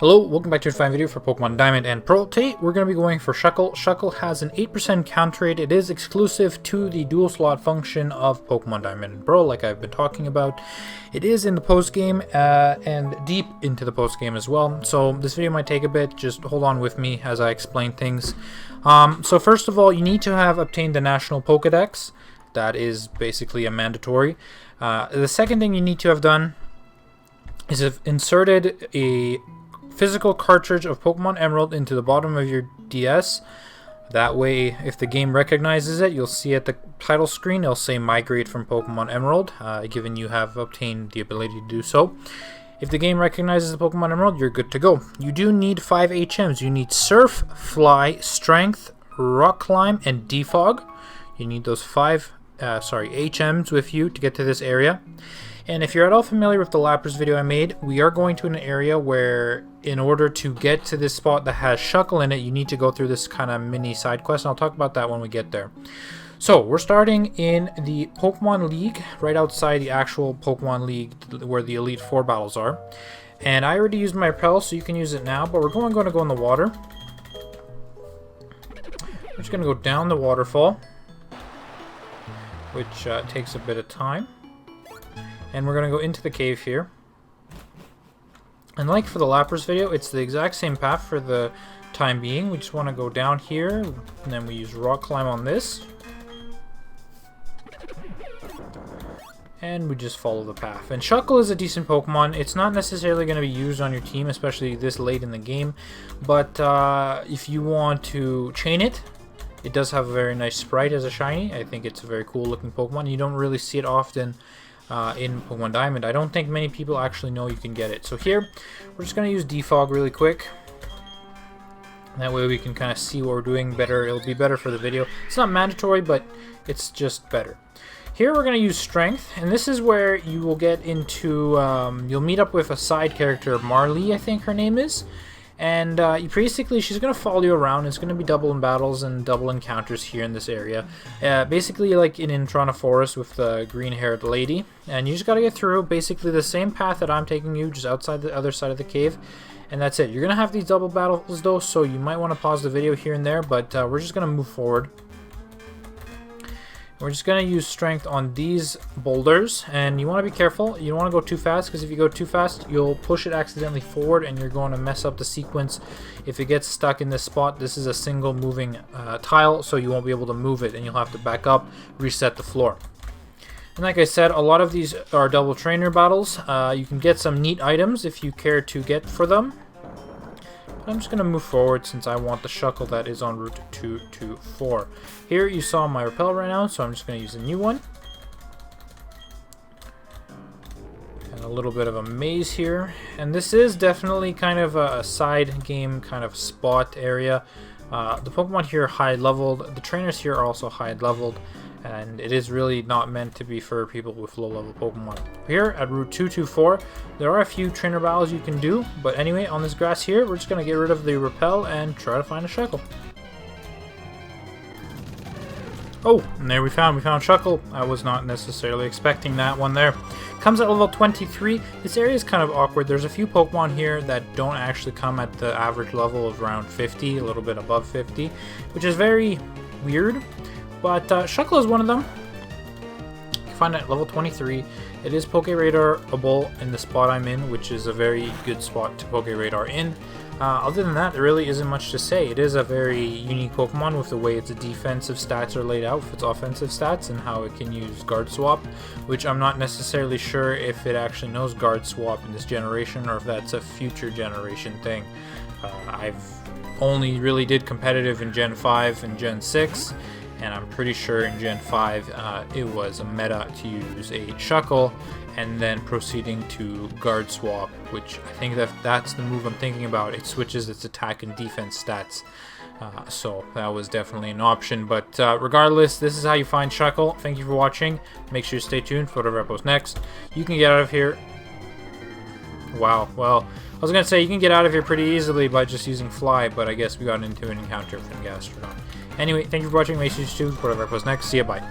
Hello, welcome back to a fine video for Pokemon Diamond and Pearl. Today we're going to be going for Shuckle. Shuckle has an 8% counter rate. It is exclusive to the dual slot function of Pokemon Diamond and Pearl, like I've been talking about. It is in the post game and deep into the post game as well. So this video might take a bit. Just hold on with me as I explain things. So first of all, you need to have obtained the National Pokedex. That is basically a mandatory. The second thing you need to have done is have inserted a physical cartridge of Pokemon Emerald into the bottom of your DS. That way, if the game recognizes it, you'll see at the title screen, it'll say migrate from Pokemon Emerald, given you have obtained the ability to do so. If the game recognizes the Pokemon Emerald, you're good to go. You do need 5 HMs. You need Surf, Fly, Strength, Rock Climb, and Defog. You need those 5 HMs with you to get to this area. And if you're at all familiar with the Lapras video I made, we are going to an area where in order to get to this spot that has Shuckle in it, you need to go through this kind of mini side quest, and I'll talk about that when we get there. So, we're starting in the Pokemon League, right outside the actual Pokemon League where the Elite Four battles are. And I already used my Repel, so you can use it now, but we're going to go in the water. We're just going to go down the waterfall, which takes a bit of time. And we're going to go into the cave here. And like for the Lapras video, it's the exact same path for the time being. We just want to go down here, and then we use Rock Climb on this. And we just follow the path. And Shuckle is a decent Pokemon. It's not necessarily going to be used on your team, especially this late in the game. But if you want to chain it, it does have a very nice sprite as a shiny. I think it's a very cool looking Pokemon. You don't really see it often in Pokemon Diamond. I don't think many people actually know you can get it. So here, we're just going to use Defog really quick. That way we can kind of see what we're doing better. It'll be better for the video. It's not mandatory, but it's just better. Here we're going to use Strength, and this is where you will get into, you'll meet up with a side character, Marley, I think her name is. And basically, she's going to follow you around. It's going to be double in battles and double encounters here in this area. Basically, like in Introna Forest with the green-haired lady. And you just got to get through basically the same path that I'm taking you, just outside the other side of the cave. And that's it. You're going to have these double battles, though, so you might want to pause the video here and there. But we're just going to move forward. We're just going to use Strength on these boulders, and you want to be careful. You don't want to go too fast, because if you go too fast, you'll push it accidentally forward, and you're going to mess up the sequence. If it gets stuck in this spot, this is a single moving tile, so you won't be able to move it, and you'll have to back up, reset the floor. And like I said, a lot of these are double trainer battles. You can get some neat items if you care to get for them. I'm just going to move forward since I want the Shuckle that is on Route 224. Here you saw my Repel right now, so I'm just going to use a new one. And a little bit of a maze here. And this is definitely kind of a side game kind of spot area. The Pokemon here are high leveled. The trainers here are also high leveled. And it is really not meant to be for people with low-level Pokemon. Here at Route 224, there are a few trainer battles you can do, but anyway, on this grass here, we're just going to get rid of the Repel and try to find a Shuckle. Oh, and there we found Shuckle. I was not necessarily expecting that one there. Comes at level 23. This area is kind of awkward. There's a few Pokemon here that don't actually come at the average level of around 50, a little bit above 50, which is very weird. But Shuckle is one of them. You can find it at level 23. It is Poke-Radar-able in the spot I'm in, which is a very good spot to Poke-Radar in. Other than that, there really isn't much to say. It is a very unique Pokemon with the way its defensive stats are laid out with its offensive stats and how it can use Guard Swap, which I'm not necessarily sure if it actually knows Guard Swap in this generation or if that's a future generation thing. I've only really did competitive in Gen 5 and Gen 6. And I'm pretty sure in Gen 5 it was a meta to use a Shuckle and then proceeding to Guard Swap, which I think that's the move I'm thinking about. It switches its attack and defense stats. So that was definitely an option. But regardless, this is how you find Shuckle. Thank you for watching. Make sure you stay tuned for whatever I post next. You can get out of here. Wow, well, I was going to say you can get out of here pretty easily by just using Fly, but I guess we got into an encounter from Gastrodon. Anyway, thank you for watching. Make sure you stay tuned for whatever I post next. See ya, bye.